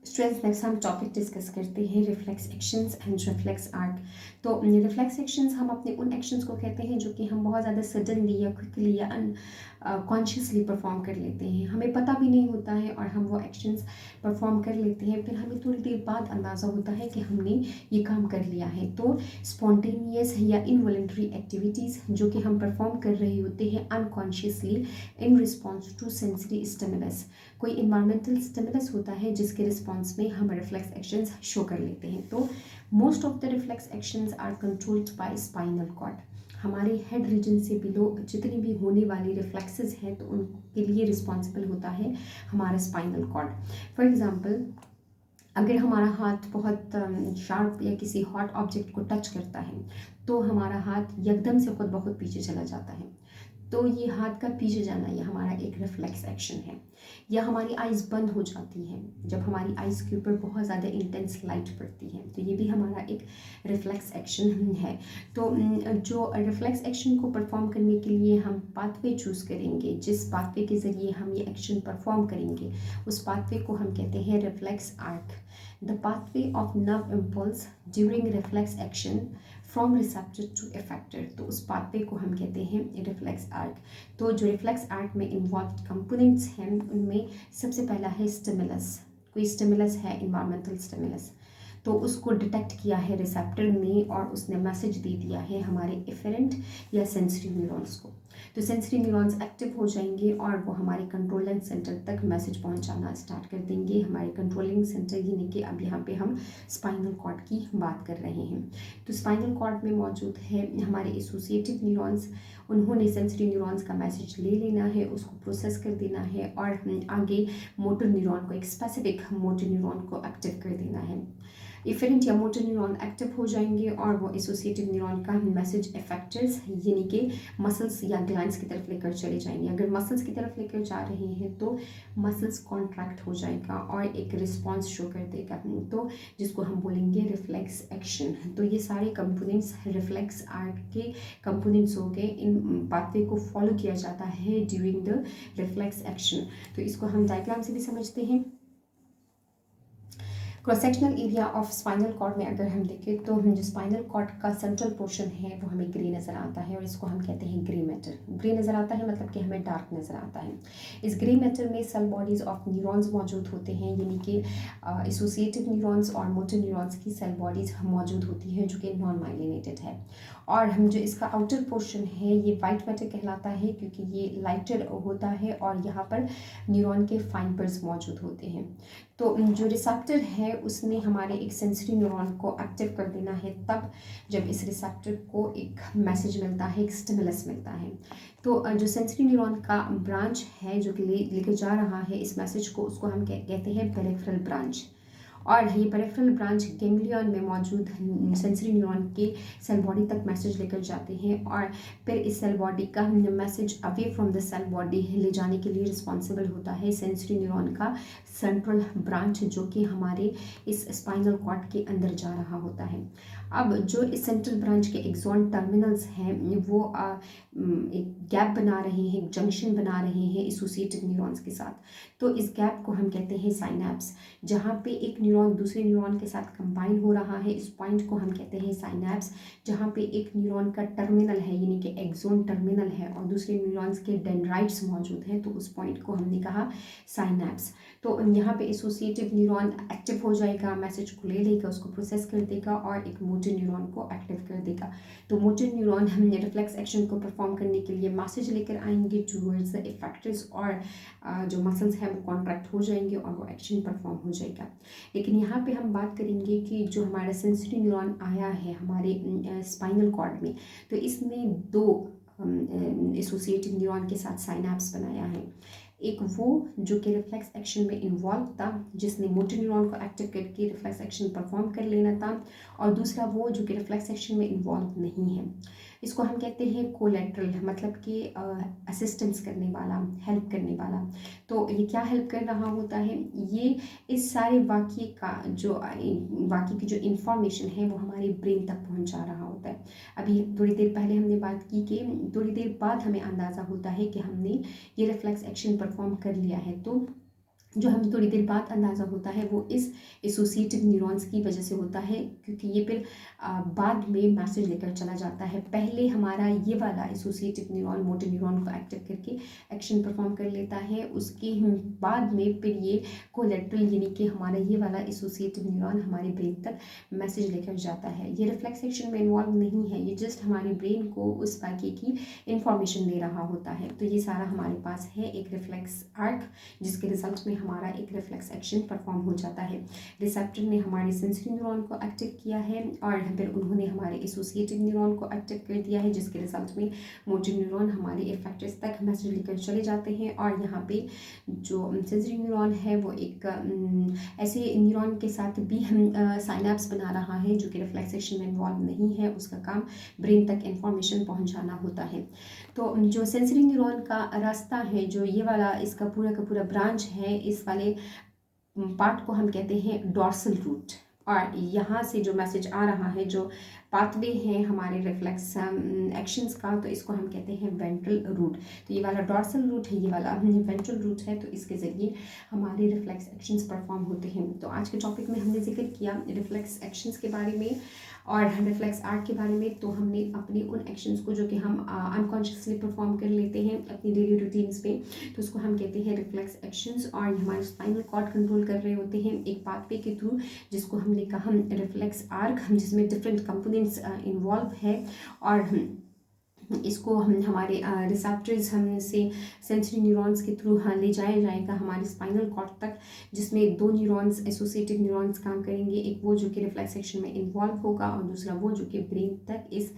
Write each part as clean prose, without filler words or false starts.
Students, next हम topic discuss करते हैं reflex actions and reflex arc. तो रिफ्लेक्स एक्शंस हम अपने उन एक्शंस को कहते हैं जो कि हम बहुत ज़्यादा सडनली या क्विकली या कॉन्शियसली परफॉर्म कर लेते हैं, हमें पता भी नहीं होता है और हम वो एक्शंस परफॉर्म कर लेते हैं, फिर हमें थोड़ी देर बाद अंदाज़ा होता है कि हमने ये काम कर लिया है। तो स्पॉन्टेनियस या इनवॉलंटरी एक्टिविटीज़ जो कि हम परफॉर्म कर रहे होते हैं unconsciously in response to sensory stimulus, कोई इन्वायरमेंटल स्टिमुलस होता है जिसके रिस्पॉन्स में हम रिफ्लेक्स एक्शंस शो कर लेते हैं। तो most of the reflex actions are controlled by spinal cord. हमारे हेड रीजन से बिलो जितनी भी होने वाली रिफ्लेक्सेस हैं तो उनके लिए रिस्पॉन्सिबल होता है हमारा स्पाइनल कॉर्ड। फॉर एग्जांपल, अगर हमारा हाथ बहुत शार्प या किसी हॉट ऑब्जेक्ट को टच करता है तो हमारा हाथ एकदम से खुद ब खुद पीछे चला जाता है। तो ये हाथ का पीछे जाना ये हमारा एक रिफ्लेक्स एक्शन है। या हमारी आइज़ बंद हो जाती हैं जब हमारी आइज़ के ऊपर बहुत ज़्यादा इंटेंस लाइट पड़ती है, तो ये भी हमारा एक रिफ्लेक्स एक्शन है। तो जो रिफ्लेक्स एक्शन को परफॉर्म करने के लिए हम पाथवे चूज़ करेंगे, जिस पाथवे के ज़रिए हम ये एक्शन परफॉर्म करेंगे, उस पाथवे को हम कहते हैं reflex arc. The pathway of nerve impulse during reflex action from receptor to effector, तो उस पाथवे को हम कहते हैं रिफ्लेक्स आर्क। तो जो रिफ्लेक्स आर्क में इन्वॉल्व कंपोनेंट्स हैं उनमें सबसे पहला है स्टिमुलस। कोई स्टिमुलस है, इन्वायरमेंटल स्टिमुलस, तो उसको डिटेक्ट किया है रिसेप्टर ने और उसने मैसेज दे दिया है हमारे इफेरेंट या सेंसरी न्यूरॉन्स को। तो सेंसरी न्यूरॉन्स एक्टिव हो जाएंगे और वो हमारे कंट्रोलिंग सेंटर तक मैसेज पहुंचाना स्टार्ट कर देंगे। हमारे कंट्रोलिंग सेंटर यानी कि अब यहाँ पे हम स्पाइनल कॉर्ड की बात कर रहे हैं। तो स्पाइनल कॉर्ड में मौजूद है हमारे एसोसिएटिव न्यूरॉन्स। उन्होंने सेंसरी न्यूरॉन्स का मैसेज ले लेना है, उसको प्रोसेस कर देना है और आगे मोटर न्यूरॉन को, एक स्पेसिफिक मोटर न्यूरॉन को एक्टिव कर देना है। इफेरेंट या मोटर न्यूरॉन एक्टिव हो जाएंगे और वो एसोसिएटिव न्यूरॉन का मैसेज इफेक्टर्स यानी कि मसल्स या ग्लैंड्स की तरफ लेकर चले जाएंगे। अगर मसल्स की तरफ लेकर जा रहे हैं तो मसल्स कॉन्ट्रैक्ट हो जाएगा और एक रिस्पॉन्स शो कर देगा, तो जिसको हम बोलेंगे रिफ्लेक्स एक्शन। तो ये सारे कंपोनेंट्स रिफ्लेक्स आर्क के कंपोनेंट्स हो गए। इन पाथवे को फॉलो किया जाता है ड्यूरिंग द रिफ्लेक्स एक्शन। तो इसको हम डायग्राम से भी समझते हैं। Cross sectional area of spinal cord में अगर हम देखें तो जो स्पाइनल कॉर्ड का सेंट्रल पोर्शन है वो हमें ग्रे नज़र आता है और इसको हम कहते हैं ग्रे मैटर। ग्रे नज़र आता है मतलब कि हमें डार्क नज़र आता है। इस ग्रे मैटर में सेल बॉडीज़ ऑफ न्यूरॉन्स मौजूद होते हैं, यानी कि एसोसिएटिव न्यूरॉन्स और मोटर न्यूरॉन्स की सेल बॉडीज़ मौजूद होती हैं जो कि नॉन माइलिनेटेड है। और हम जो इसका आउटर पोर्शन है ये वाइट मैटर कहलाता है क्योंकि ये लाइटर होता है और यहाँ पर न्यूरॉन के फाइबर्स मौजूद होते हैं। तो जो रिसेप्टर है उसने हमारे एक सेंसरी न्यूरॉन को एक्टिव कर देना है तब जब इस रिसेप्टर को एक मैसेज मिलता है, एक स्टिमुलस मिलता है। तो जो सेंसरी न्यूरॉन का ब्रांच है जो कि लेकर जा रहा है इस मैसेज को, उसको हम कहते हैं पेरिफेरल ब्रांच। और ये पेरिफेरल ब्रांच गैंग्लियन में मौजूद सेंसरी न्यूरॉन के सेल बॉडी तक मैसेज लेकर जाते हैं और फिर इस सेल बॉडी का message away from the cell body ले जाने के लिए रिस्पॉन्सिबल होता है सेंसरी न्यूरॉन का सेंट्रल ब्रांच जो कि हमारे इस स्पाइनल कॉर्ड के अंदर जा रहा होता है। अब जो इस सेंट्रल ब्रांच के एक्सॉन टर्मिनल्स हैं वो एक गैप बना रहे हैं, एक जंक्शन बना रहे हैं एसोसिएटिव न्यूरॉन्स के साथ। तो इस गैप को हम कहते हैं साइनैप्स। जहाँ पे एक न्यूरॉन दूसरे न्यूरॉन के साथ कंबाइन हो रहा है इस पॉइंट को हम कहते हैं साइनैप्स। जहाँ पे एक न्यूरॉन का टर्मिनल है यानी कि एक्सोन टर्मिनल है और दूसरे न्यूरॉन्स के डेंड्राइट्स मौजूद हैं, तो उस पॉइंट को हमने कहा साइनैप्स। तो यहाँ पे एसोसिएटिव न्यूरॉन एक्टिव हो जाएगा, मैसेज को ले लेगा, उसको प्रोसेस कर देगा और एक मोटर न्यूरॉन को एक्टिव कर देगा। तो मोटर न्यूरॉन हमने रिफ्लेक्स एक्शन को परफॉर्म करने के लिए मैसेज लेकर आएंगे टूवर्ड्स द इफेक्टर्स और जो मसल्स हैं वो कॉन्ट्रैक्ट हो जाएंगे और वो एक्शन परफॉर्म हो जाएगा। लेकिन यहाँ पे हम बात करेंगे कि जो हमारा सेंसरी न्यूरॉन आया है हमारे स्पाइनल कॉर्ड में, तो इसने दो एसोसिएटिव न्यूरॉन के साथ साइनैप्स बनाया है। एक वो जो कि रिफ्लेक्स एक्शन में इन्वॉल्व था जिसने मोटर न्यूरॉन को एक्टिव करके रिफ्लेक्स एक्शन परफॉर्म कर लेना था, और दूसरा वो जो कि रिफ्लेक्स एक्शन में इन्वॉल्व नहीं है। इसको हम कहते हैं कोलैटरल, मतलब कि असिस्टेंस करने वाला, हेल्प करने वाला। तो ये क्या हेल्प कर रहा होता है, ये इस सारे वाक्य का जो वाक्य की जो इन्फॉर्मेशन है वो हमारे ब्रेन तक पहुंचा रहा होता है। अभी थोड़ी देर पहले हमने बात की कि थोड़ी देर बाद हमें अंदाज़ा होता है कि हमने ये रिफ्लेक्स एक्शन परफॉर्म कर लिया है। तो जो हमें थोड़ी देर बाद अंदाज़ा होता है वो इस एसोसिएटिव न्यूरॉन्स की वजह से होता है, क्योंकि ये फिर बाद में मैसेज लेकर चला जाता है। पहले हमारा ये वाला एसोसिएटिव न्यूरॉन मोटर न्यूरॉन को एक्टिव करके एक्शन परफॉर्म कर लेता है, उसके बाद में फिर ये कोलेट्रल यानी कि हमारा ये वाला एसोसिएटिव न्यूरॉन हमारे ब्रेन तक मैसेज लेकर जाता है। ये रिफ्लेक्स एक्शन में इन्वॉल्व नहीं है, ये जस्ट हमारे ब्रेन को उस बाकी की इंफॉर्मेशन दे रहा होता है। तो ये सारा हमारे पास है एक रिफ्लेक्स आर्क, जिसके रिजल्ट में हमारा एक रिफ्लेक्स एक्शन परफॉर्म हो जाता है। रिसेप्टर ने हमारे सेंसरी न्यूरॉन को एक्टिव किया है और फिर उन्होंने हमारे एसोसिएटिव न्यूरॉन को एक्टिव कर दिया है, जिसके रिजल्ट में मोटर न्यूरॉन हमारे इफेक्टर्स तक मैसेज लेकर चले जाते हैं। और यहाँ पे जो सेंसरी न्यूरॉन है वो एक ऐसे न्यूरॉन के साथ भी हम साइनैप्स बना रहा है जो कि रिफ्लेक्स एक्शन में इन्वॉल्व नहीं है, उसका काम ब्रेन तक इंफॉर्मेशन पहुँचाना होता है। तो जो सेंसरी न्यूरॉन का रास्ता है, जो ये वाला इसका पूरा का पूरा ब्रांच है, इस वाले पार्ट को हम कहते हैं डॉर्सल रूट। और यहाँ से जो मैसेज आ रहा है, जो पाथवे है हमारे रिफ्लेक्स एक्शंस का, तो इसको हम कहते हैं वेंट्रल रूट। तो ये वाला डॉर्सल रूट है, ये वाला वेंट्रल रूट है, तो इसके ज़रिए हमारे रिफ्लेक्स एक्शंस परफॉर्म होते हैं। तो आज के टॉपिक में हमने जिक्र किया रिफ्लेक्स एक्शंस के बारे में और रिफ्लेक्स आर्ट के बारे में। तो हमने अपने उन एक्शंस को जो कि हम अनकॉन्शियसली परफॉर्म कर लेते हैं अपनी डेली रूटीन्स में, तो उसको हम कहते हैं रिफ्लेक्स एक्शंस। और हमारे स्पाइनल कॉर्ड कंट्रोल कर रहे होते हैं एक पाथवे के थ्रू, जिसको हमने कहा रिफ्लेक्स आर्क, जिसमें डिफरेंट कंपोनेंट्स इन्वॉल्व है। और इसको हम हमारे रिसेप्टर्स हमसे सेंसरी न्यूरॉन्स के थ्रू ले जाया जाएगा हमारे स्पाइनल कॉर्ड तक, जिसमें दो न्यूरॉन्स एसोसिएटिव न्यूरॉन्स काम करेंगे, एक वो जो कि रिफ्लेक्स एक्शन में इन्वॉल्व होगा और दूसरा वो जो कि ब्रेन तक इस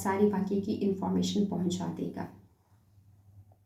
सारी बाकी की इंफॉर्मेशन पहुंचा देगा।